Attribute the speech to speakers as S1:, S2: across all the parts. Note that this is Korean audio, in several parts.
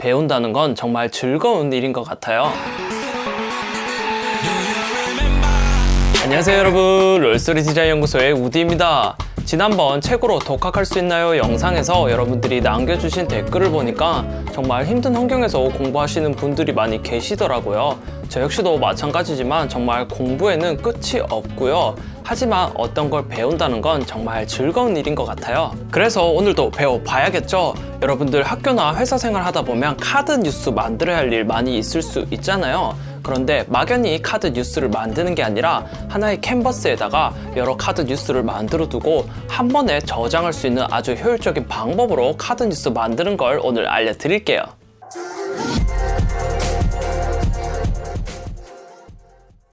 S1: 배운다는 건 정말 즐거운 일인 것 같아요. 안녕하세요 여러분, 롤스토리 디자인 연구소의 우디입니다. 지난번 책으로 독학할 수 있나요 영상에서 여러분들이 남겨주신 댓글을 보니까 정말 힘든 환경에서 공부하시는 분들이 많이 계시더라고요. 저 역시도 마찬가지지만 정말 공부에는 끝이 없고요. 하지만 어떤 걸 배운다는 건 정말 즐거운 일인 것 같아요. 그래서 오늘도 배워봐야겠죠? 여러분들 학교나 회사 생활 하다 보면 카드 뉴스 만들어야 할 일 많이 있을 수 있잖아요. 그런데 막연히 카드 뉴스를 만드는 게 아니라 하나의 캔버스에다가 여러 카드 뉴스를 만들어 두고 한 번에 저장할 수 있는 아주 효율적인 방법으로 카드 뉴스 만드는 걸 오늘 알려드릴게요.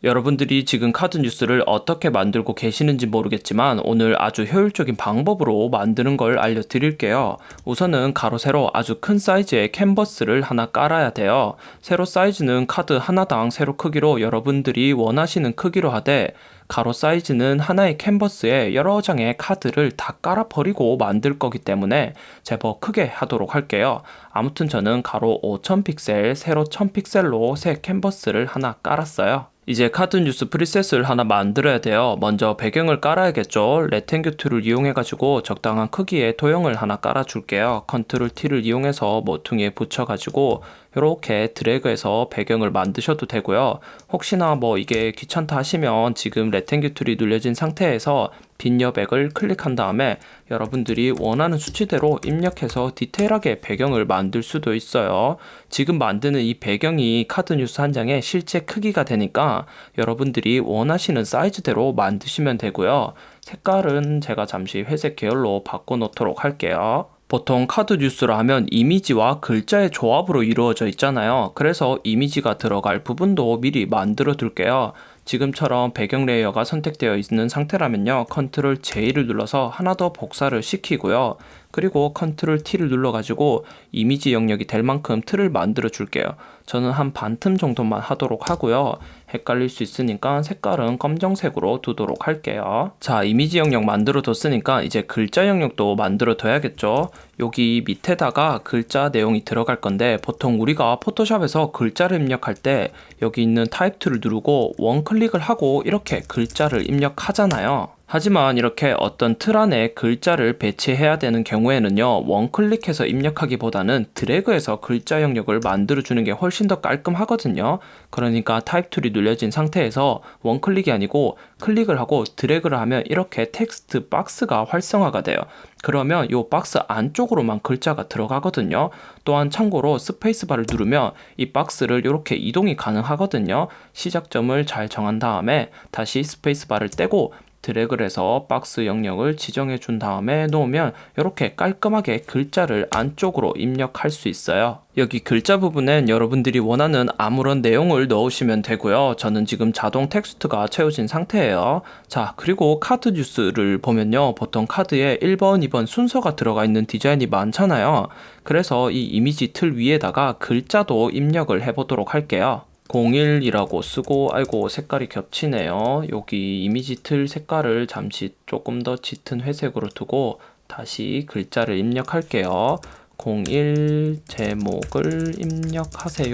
S1: 여러분들이 지금 카드 뉴스를 어떻게 만들고 계시는지 모르겠지만 오늘 아주 효율적인 방법으로 만드는 걸 알려드릴게요. 우선은 가로 세로 아주 큰 사이즈의 캔버스를 하나 깔아야 돼요. 세로 사이즈는 카드 하나당 세로 크기로 여러분들이 원하시는 크기로 하되, 가로 사이즈는 하나의 캔버스에 여러 장의 카드를 다 깔아버리고 만들 거기 때문에 제법 크게 하도록 할게요. 아무튼 저는 가로 5000픽셀, 세로 1000픽셀로 새 캔버스를 하나 깔았어요. 이제 카드 뉴스 프리셋을 하나 만들어야 돼요. 먼저 배경을 깔아야겠죠. 레탱규 툴을 이용해가지고 적당한 크기의 도형을 하나 깔아줄게요. 컨트롤 T를 이용해서 모퉁이에 붙여가지고 이렇게 드래그해서 배경을 만드셔도 되고요. 혹시나 이게 귀찮다 하시면 지금 레탱규 툴이 눌려진 상태에서 빈 여백을 클릭한 다음에 여러분들이 원하는 수치대로 입력해서 디테일하게 배경을 만들 수도 있어요. 지금 만드는 이 배경이 카드 뉴스 한 장의 실제 크기가 되니까 여러분들이 원하시는 사이즈대로 만드시면 되고요. 색깔은 제가 잠시 회색 계열로 바꿔놓도록 할게요. 보통 카드 뉴스를 하면 이미지와 글자의 조합으로 이루어져 있잖아요. 그래서 이미지가 들어갈 부분도 미리 만들어 둘게요. 지금처럼 배경 레이어가 선택되어 있는 상태라면요, 컨트롤 J를 눌러서 하나 더 복사를 시키고요. 그리고 컨트롤 T를 눌러가지고 이미지 영역이 될 만큼 틀을 만들어 줄게요. 저는 한 반 틈 정도만 하도록 하고요. 헷갈릴 수 있으니까 색깔은 검정색으로 두도록 할게요. 자, 이미지 영역 만들어 뒀으니까 이제 글자 영역도 만들어 둬야겠죠. 여기 밑에다가 글자 내용이 들어갈 건데, 보통 우리가 포토샵에서 글자를 입력할 때 여기 있는 타입 툴을 누르고 원클릭을 하고 이렇게 글자를 입력하잖아요. 하지만 이렇게 어떤 틀 안에 글자를 배치해야 되는 경우에는요, 원클릭해서 입력하기보다는 드래그해서 글자 영역을 만들어주는 게 훨씬 더 깔끔하거든요. 그러니까 타입 툴이 눌려진 상태에서 원클릭이 아니고 클릭을 하고 드래그를 하면 이렇게 텍스트 박스가 활성화가 돼요. 그러면 이 박스 안쪽으로만 글자가 들어가거든요. 또한 참고로 스페이스바를 누르면 이 박스를 이렇게 이동이 가능하거든요. 시작점을 잘 정한 다음에 다시 스페이스바를 떼고 드래그를 해서 박스 영역을 지정해 준 다음에 놓으면 이렇게 깔끔하게 글자를 안쪽으로 입력할 수 있어요. 여기 글자 부분엔 여러분들이 원하는 아무런 내용을 넣으시면 되고요. 저는 지금 자동 텍스트가 채워진 상태예요. 자, 그리고 카드 뉴스를 보면요, 보통 카드에 1번, 2번 순서가 들어가 있는 디자인이 많잖아요. 그래서 이 이미지 틀 위에다가 글자도 입력을 해보도록 할게요. 01이라고 쓰고, 아이고 색깔이 겹치네요. 여기 이미지 틀 색깔을 잠시 조금 더 짙은 회색으로 두고 다시 글자를 입력할게요. 01 제목을 입력하세요.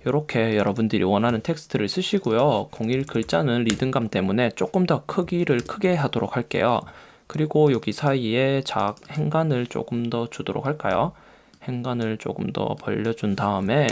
S1: 이렇게 여러분들이 원하는 텍스트를 쓰시고요. 01 글자는 리듬감 때문에 조금 더 크기를 크게 하도록 할게요. 그리고 여기 사이에 행간을 조금 더 주도록 할까요? 행간을 조금 더 벌려준 다음에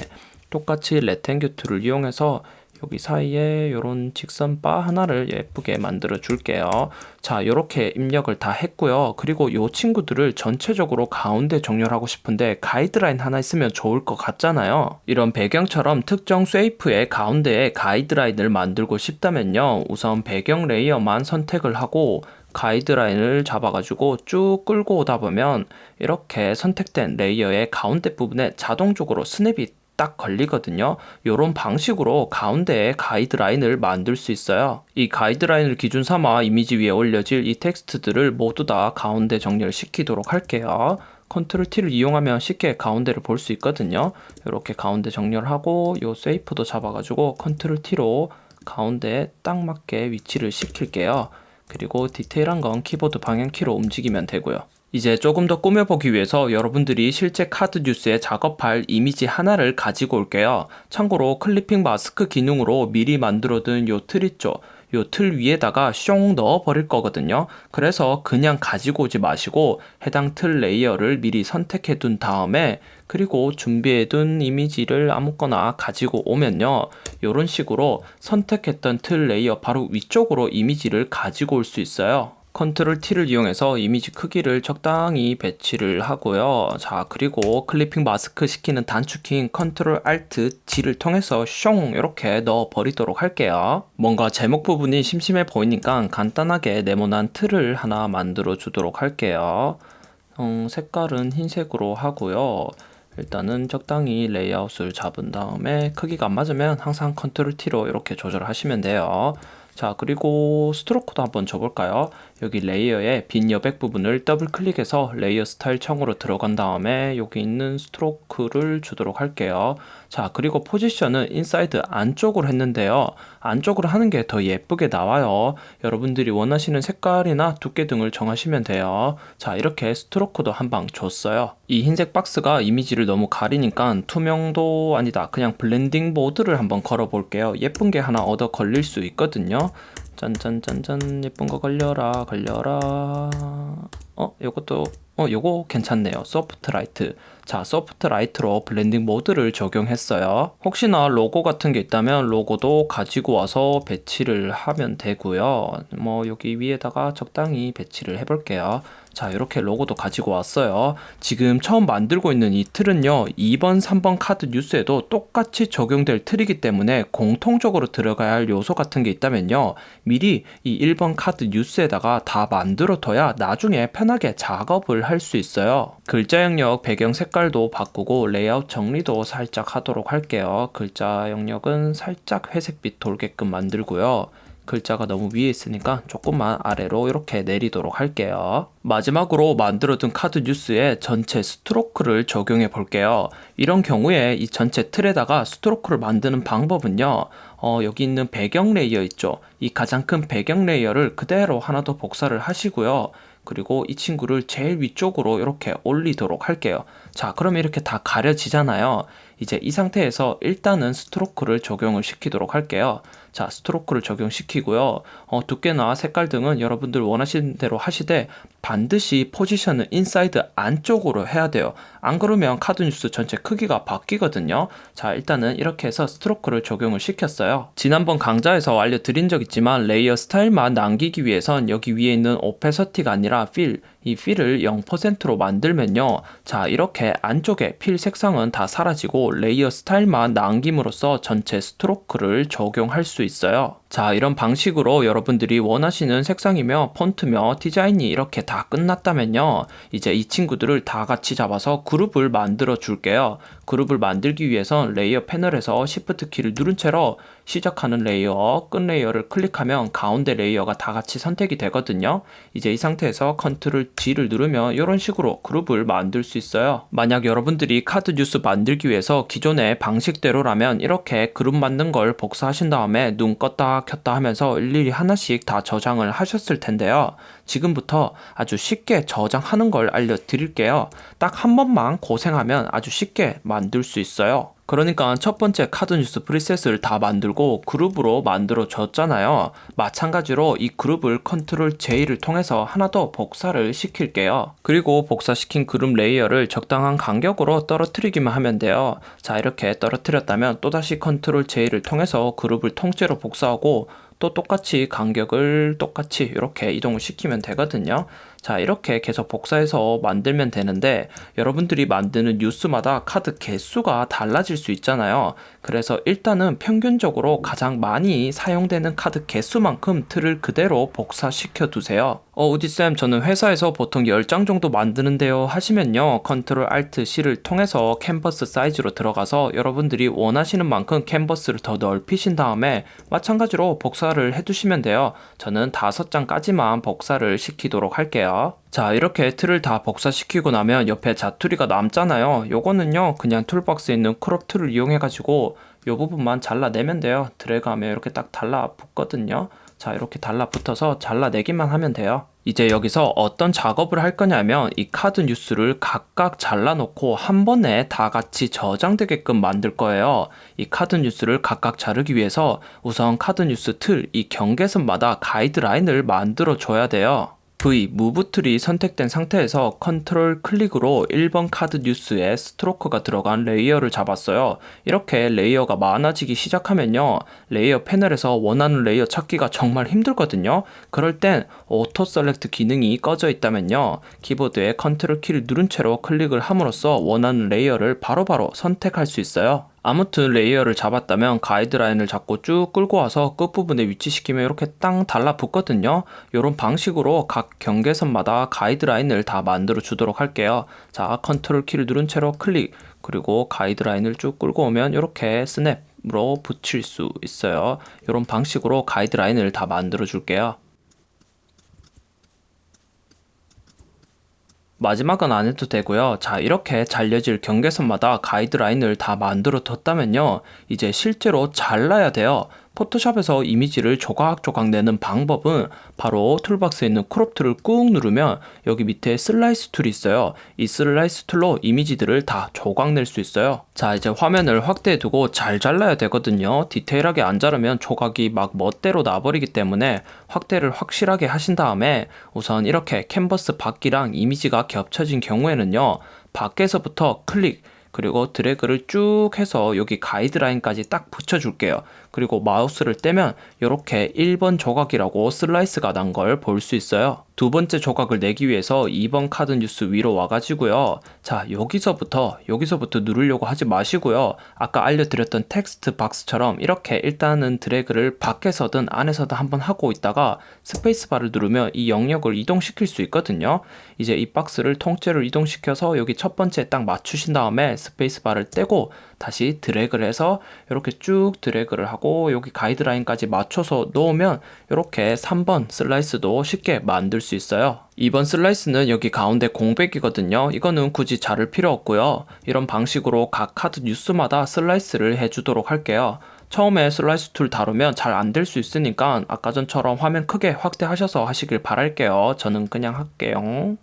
S1: 똑같이 레탱규 툴을 이용해서 여기 사이에 이런 직선 바 하나를 예쁘게 만들어 줄게요. 자, 이렇게 입력을 다 했고요. 그리고 이 친구들을 전체적으로 가운데 정렬하고 싶은데 가이드라인 하나 있으면 좋을 것 같잖아요. 이런 배경처럼 특정 쉐이프의 가운데에 가이드라인을 만들고 싶다면요, 우선 배경 레이어만 선택을 하고 가이드라인을 잡아가지고 쭉 끌고 오다 보면 이렇게 선택된 레이어의 가운데 부분에 자동적으로 스냅이 딱 걸리거든요. 이런 방식으로 가운데에 가이드라인을 만들 수 있어요. 이 가이드라인을 기준 삼아 이미지 위에 올려질 이 텍스트들을 모두 다 가운데 정렬시키도록 할게요. 컨트롤 T를 이용하면 쉽게 가운데를 볼 수 있거든요. 이렇게 가운데 정렬하고 이 쉐이프도 잡아가지고 컨트롤 T로 가운데에 딱 맞게 위치를 시킬게요. 그리고 디테일한 건 키보드 방향키로 움직이면 되고요. 이제 조금 더 꾸며보기 위해서 여러분들이 실제 카드 뉴스에 작업할 이미지 하나를 가지고 올게요. 참고로 클리핑 마스크 기능으로 미리 만들어둔 요 틀 있죠? 요 틀 위에다가 숑 넣어 버릴 거거든요. 그래서 그냥 가지고 오지 마시고 해당 틀 레이어를 미리 선택해 둔 다음에 그리고 준비해 둔 이미지를 아무거나 가지고 오면요. 요런 식으로 선택했던 틀 레이어 바로 위쪽으로 이미지를 가지고 올 수 있어요. 컨트롤 T를 이용해서 이미지 크기를 적당히 배치를 하고요. 자, 그리고 클리핑 마스크 시키는 단축키인 컨트롤 Alt G를 통해서 숑 이렇게 넣어 버리도록 할게요. 뭔가 제목 부분이 심심해 보이니까 간단하게 네모난 틀을 하나 만들어 주도록 할게요. 색깔은 흰색으로 하고요. 일단은 적당히 레이아웃을 잡은 다음에 크기가 안 맞으면 항상 컨트롤 T로 이렇게 조절하시면 돼요. 자, 그리고 스트로크도 한번 줘볼까요? 여기 레이어의 빈 여백 부분을 더블 클릭해서 레이어 스타일 창으로 들어간 다음에 여기 있는 스트로크를 주도록 할게요. 자, 그리고 포지션은 인사이드 안쪽으로 했는데요. 안쪽으로 하는 게 더 예쁘게 나와요. 여러분들이 원하시는 색깔이나 두께 등을 정하시면 돼요. 자, 이렇게 스트로크도 한 방 줬어요. 이 흰색 박스가 이미지를 너무 가리니까 투명도 아니다. 그냥 블렌딩 모드를 한번 걸어 볼게요. 예쁜 게 하나 얻어 걸릴 수 있거든요. 짠짠짠짠 예쁜 거 걸려라 걸려라. 요것도 요거 괜찮네요. 소프트 라이트. 자, 소프트 라이트로 블렌딩 모드를 적용했어요. 혹시나 로고 같은 게 있다면 로고도 가지고 와서 배치를 하면 되고요. 뭐 여기 위에다가 적당히 배치를 해볼게요. 자, 이렇게 로고도 가지고 왔어요. 지금 처음 만들고 있는 이 틀은요, 2번, 3번 카드 뉴스에도 똑같이 적용될 틀이기 때문에 공통적으로 들어가야 할 요소 같은 게 있다면요, 미리 이 1번 카드 뉴스에다가 다 만들어 둬야 나중에 편하게 작업을 할 수 있어요. 글자 영역 배경 색깔도 바꾸고 레이아웃 정리도 살짝 하도록 할게요. 글자 영역은 살짝 회색빛 돌게끔 만들고요. 글자가 너무 위에 있으니까 조금만 아래로 이렇게 내리도록 할게요. 마지막으로 만들어둔 카드 뉴스에 전체 스트로크를 적용해 볼게요. 이런 경우에 이 전체 틀에다가 스트로크를 만드는 방법은요, 여기 있는 배경 레이어 있죠? 이 가장 큰 배경 레이어를 그대로 하나 더 복사를 하시고요. 그리고 이 친구를 제일 위쪽으로 이렇게 올리도록 할게요. 자, 그러면 이렇게 다 가려지잖아요. 이제 이 상태에서 일단은 스트로크를 적용을 시키도록 할게요. 자, 스트로크를 적용시키고요. 두께나 색깔 등은 여러분들 원하시는 대로 하시되 반드시 포지션은 인사이드 안쪽으로 해야 돼요. 안 그러면 카드 뉴스 전체 크기가 바뀌거든요. 자, 일단은 이렇게 해서 스트로크를 적용을 시켰어요. 지난번 강좌에서 알려드린 적 있지만 레이어 스타일만 남기기 위해선 여기 위에 있는 오페서티가 아니라 필, 이 필을 0%로 만들면요, 자, 이렇게 안쪽에 필 색상은 다 사라지고 레이어 스타일만 남김으로써 전체 스트로크를 적용할 수 있어요. 자, 이런 방식으로 여러분들이 원하시는 색상이며 폰트며 디자인이 이렇게 다 끝났다면요, 이제 이 친구들을 다 같이 잡아서 그룹을 만들어 줄게요. 그룹을 만들기 위해선 레이어 패널에서 Shift 키를 누른 채로 시작하는 레이어, 끝 레이어를 클릭하면 가운데 레이어가 다 같이 선택이 되거든요. 이제 이 상태에서 컨트롤 G를 누르면 이런 식으로 그룹을 만들 수 있어요. 만약 여러분들이 카드 뉴스 만들기 위해서 기존의 방식대로라면 이렇게 그룹 만든 걸 복사하신 다음에 눈 껐다 켰다 하면서 일일이 하나씩 다 저장을 하셨을 텐데요. 지금부터 아주 쉽게 저장하는 걸 알려드릴게요. 딱 한 번만 고생하면 아주 쉽게 만들 수 있어요. 그러니까 첫 번째 카드 뉴스 프리셋을 다 만들고 그룹으로 만들어 줬잖아요. 마찬가지로 이 그룹을 컨트롤 J를 통해서 하나 더 복사를 시킬게요. 그리고 복사시킨 그룹 레이어를 적당한 간격으로 떨어뜨리기만 하면 돼요. 자, 이렇게 떨어뜨렸다면 또다시 컨트롤 J를 통해서 그룹을 통째로 복사하고 또 똑같이 간격을 똑같이 이렇게 이동을 시키면 되거든요. 자, 이렇게 계속 복사해서 만들면 되는데 여러분들이 만드는 뉴스마다 카드 개수가 달라질 수 있잖아요. 그래서 일단은 평균적으로 가장 많이 사용되는 카드 개수만큼 틀을 그대로 복사시켜 두세요. 우디쌤, 저는 회사에서 보통 10장 정도 만드는데요 하시면요, 컨트롤 Alt C를 통해서 캔버스 사이즈로 들어가서 여러분들이 원하시는 만큼 캔버스를 더 넓히신 다음에 마찬가지로 복사를 해두시면 돼요. 저는 5장까지만 복사를 시키도록 할게요. 자, 이렇게 틀을 다 복사시키고 나면 옆에 자투리가 남잖아요. 요거는요, 그냥 툴박스에 있는 크롭 툴을 이용해 가지고 요 부분만 잘라내면 돼요. 드래그하면 이렇게 딱 달라붙거든요. 자, 이렇게 달라붙어서 잘라내기만 하면 돼요. 이제 여기서 어떤 작업을 할 거냐면 이 카드 뉴스를 각각 잘라놓고 한 번에 다 같이 저장되게끔 만들 거예요. 이 카드 뉴스를 각각 자르기 위해서 우선 카드 뉴스 틀, 이 경계선마다 가이드라인을 만들어 줘야 돼요. V, 무브 틀이 선택된 상태에서 컨트롤 클릭으로 1번 카드 뉴스에 스트로크가 들어간 레이어를 잡았어요. 이렇게 레이어가 많아지기 시작하면요, 레이어 패널에서 원하는 레이어 찾기가 정말 힘들거든요. 그럴 땐 오토 셀렉트 기능이 꺼져 있다면요, 키보드에 컨트롤 키를 누른 채로 클릭을 함으로써 원하는 레이어를 바로바로 선택할 수 있어요. 아무튼 레이어를 잡았다면 가이드라인을 잡고 쭉 끌고 와서 끝부분에 위치시키면 이렇게 땅 달라붙거든요. 이런 방식으로 각 경계선마다 가이드라인을 다 만들어 주도록 할게요. 자, 컨트롤 키를 누른 채로 클릭, 그리고 가이드라인을 쭉 끌고 오면 이렇게 스냅으로 붙일 수 있어요. 이런 방식으로 가이드라인을 다 만들어 줄게요. 마지막은 안 해도 되고요. 자, 이렇게 잘려질 경계선마다 가이드라인을 다 만들어 뒀다면요, 이제 실제로 잘라야 돼요. 포토샵에서 이미지를 조각조각 내는 방법은 바로 툴박스에 있는 크롭 툴을 꾹 누르면 여기 밑에 슬라이스 툴이 있어요. 이 슬라이스 툴로 이미지들을 다 조각 낼 수 있어요. 자, 이제 화면을 확대해 두고 잘 잘라야 되거든요. 디테일하게 안 자르면 조각이 막 멋대로 나버리기 때문에 확대를 확실하게 하신 다음에 우선 이렇게 캔버스 바퀴랑 이미지가 겹쳐진 경우에는요, 밖에서부터 클릭, 그리고 드래그를 쭉 해서 여기 가이드라인까지 딱 붙여줄게요. 그리고 마우스를 떼면 이렇게 1번 조각이라고 슬라이스가 난 걸 볼 수 있어요. 두 번째 조각을 내기 위해서 2번 카드 뉴스 위로 와가지고요. 자, 여기서부터 누르려고 하지 마시고요. 아까 알려드렸던 텍스트 박스처럼 이렇게 일단은 드래그를 밖에서든 안에서든 한번 하고 있다가 스페이스바를 누르면 이 영역을 이동시킬 수 있거든요. 이제 이 박스를 통째로 이동시켜서 여기 첫 번째 딱 맞추신 다음에 스페이스바를 떼고 다시 드래그를 해서 이렇게 쭉 드래그를 하고 여기 가이드라인까지 맞춰서 놓으면 이렇게 3번 슬라이스도 쉽게 만들 수 있어요. 2번 슬라이스는 여기 가운데 공백이거든요. 이거는 굳이 자를 필요 없고요. 이런 방식으로 각 카드 뉴스마다 슬라이스를 해주도록 할게요. 처음에 슬라이스 툴 다루면 잘 안 될 수 있으니까 아까 전처럼 화면 크게 확대하셔서 하시길 바랄게요. 저는 그냥 할게요.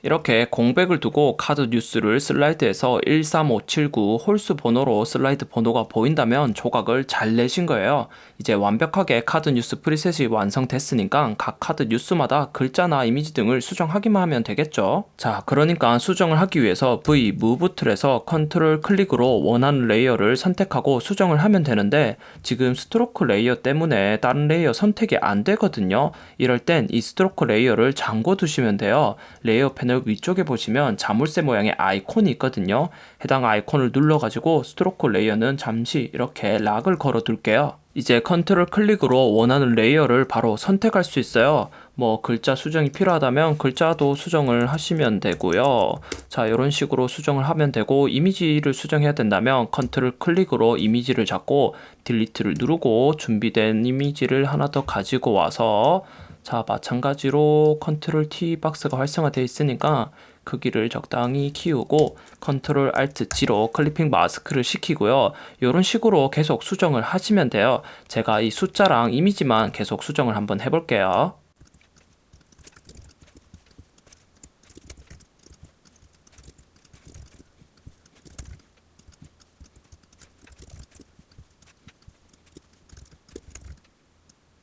S1: 이렇게 공백을 두고 카드 뉴스를 슬라이드에서 13579 홀수 번호로 슬라이드 번호가 보인다면 조각을 잘 내신 거예요. 이제 완벽하게 카드 뉴스 프리셋이 완성됐으니까 각 카드 뉴스마다 글자나 이미지 등을 수정하기만 하면 되겠죠. 자, 그러니까 수정을 하기 위해서 V, 무브 툴에서 컨트롤 클릭으로 원하는 레이어를 선택하고 수정을 하면 되는데 지금 스트로크 레이어 때문에 다른 레이어 선택이 안 되거든요. 이럴 땐 이 스트로크 레이어를 잠궈 두시면 돼요. 레이어 패널 위쪽에 보시면 자물쇠 모양의 아이콘이 있거든요. 해당 아이콘을 눌러가지고 스트로크 레이어는 잠시 이렇게 락을 걸어 둘게요. 이제 컨트롤 클릭으로 원하는 레이어를 바로 선택할 수 있어요. 뭐 글자 수정이 필요하다면 글자도 수정을 하시면 되고요. 자, 이런 식으로 수정을 하면 되고, 이미지를 수정해야 된다면 컨트롤 클릭으로 이미지를 잡고 딜리트를 누르고 준비된 이미지를 하나 더 가지고 와서, 자, 마찬가지로 컨트롤 T 박스가 활성화되어 있으니까 크기를 적당히 키우고 컨트롤 알트 G로 클리핑 마스크를 시키고요. 이런 식으로 계속 수정을 하시면 돼요. 제가 이 숫자랑 이미지만 계속 수정을 한번 해볼게요.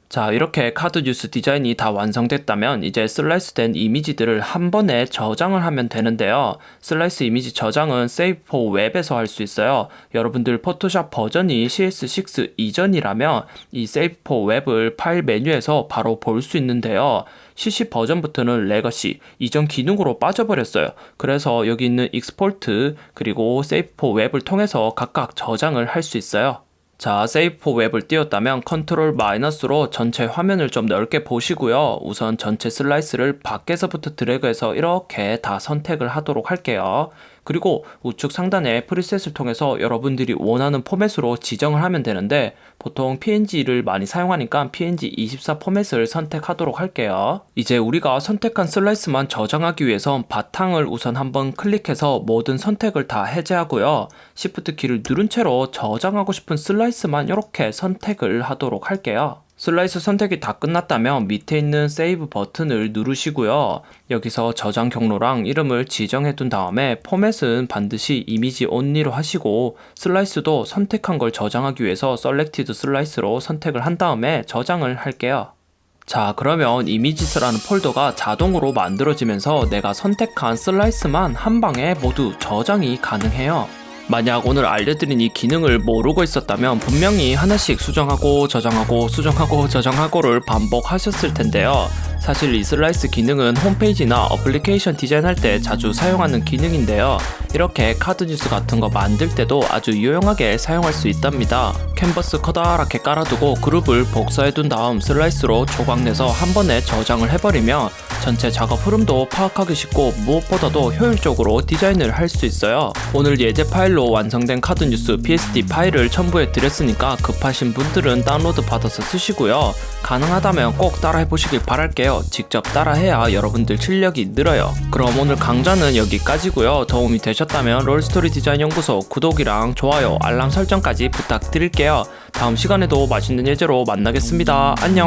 S1: 자, 이렇게 카드 뉴스 디자인이 다 완성됐다면 이제 슬라이스된 이미지들을 한 번에 저장을 하면 되는데요. 슬라이스 이미지 저장은 Save for Web에서 할 수 있어요. 여러분들 포토샵 버전이 CS6 이전이라면 이 Save for Web을 파일 메뉴에서 바로 볼 수 있는데요. CC 버전부터는 레거시, 이전 기능으로 빠져버렸어요. 그래서 여기 있는 익스포트 그리고 Save for Web을 통해서 각각 저장을 할 수 있어요. 자, Save for Web을 띄웠다면 컨트롤 마이너스로 전체 화면을 좀 넓게 보시고요. 우선 전체 슬라이스를 밖에서부터 드래그해서 이렇게 다 선택을 하도록 할게요. 그리고 우측 상단에 프리셋을 통해서 여러분들이 원하는 포맷으로 지정을 하면 되는데 보통 PNG를 많이 사용하니까 PNG24 포맷을 선택하도록 할게요. 이제 우리가 선택한 슬라이스만 저장하기 위해선 바탕을 우선 한번 클릭해서 모든 선택을 다 해제하고요. Shift 키를 누른 채로 저장하고 싶은 슬라이스만 이렇게 선택을 하도록 할게요. 슬라이스 선택이 다 끝났다면 밑에 있는 세이브 버튼을 누르시고요. 여기서 저장 경로랑 이름을 지정해 둔 다음에 포맷은 반드시 이미지 only로 하시고 슬라이스도 선택한 걸 저장하기 위해서 selected 슬라이스로 선택을 한 다음에 저장을 할게요. 자, 그러면 이미지스라는 폴더가 자동으로 만들어지면서 내가 선택한 슬라이스만 한 방에 모두 저장이 가능해요. 만약 오늘 알려드린 이 기능을 모르고 있었다면 분명히 하나씩 수정하고 저장하고 수정하고 저장하고를 반복하셨을 텐데요. 사실 이 슬라이스 기능은 홈페이지나 어플리케이션 디자인할 때 자주 사용하는 기능인데요. 이렇게 카드 뉴스 같은 거 만들 때도 아주 유용하게 사용할 수 있답니다. 캔버스 커다랗게 깔아두고 그룹을 복사해둔 다음 슬라이스로 조각 내서 한 번에 저장을 해버리면 전체 작업 흐름도 파악하기 쉽고 무엇보다도 효율적으로 디자인을 할 수 있어요. 오늘 예제 파일로 완성된 카드 뉴스 PSD 파일을 첨부해 드렸으니까 급하신 분들은 다운로드 받아서 쓰시고요. 가능하다면 꼭 따라해 보시길 바랄게요. 직접 따라해야 여러분들 실력이 늘어요. 그럼 오늘 강좌는 여기까지고요. 도움이 되셨다면 롤스토리 디자인 연구소 구독이랑 좋아요, 알람 설정까지 부탁드릴게요. 다음 시간에도 맛있는 예제로 만나겠습니다. 안녕.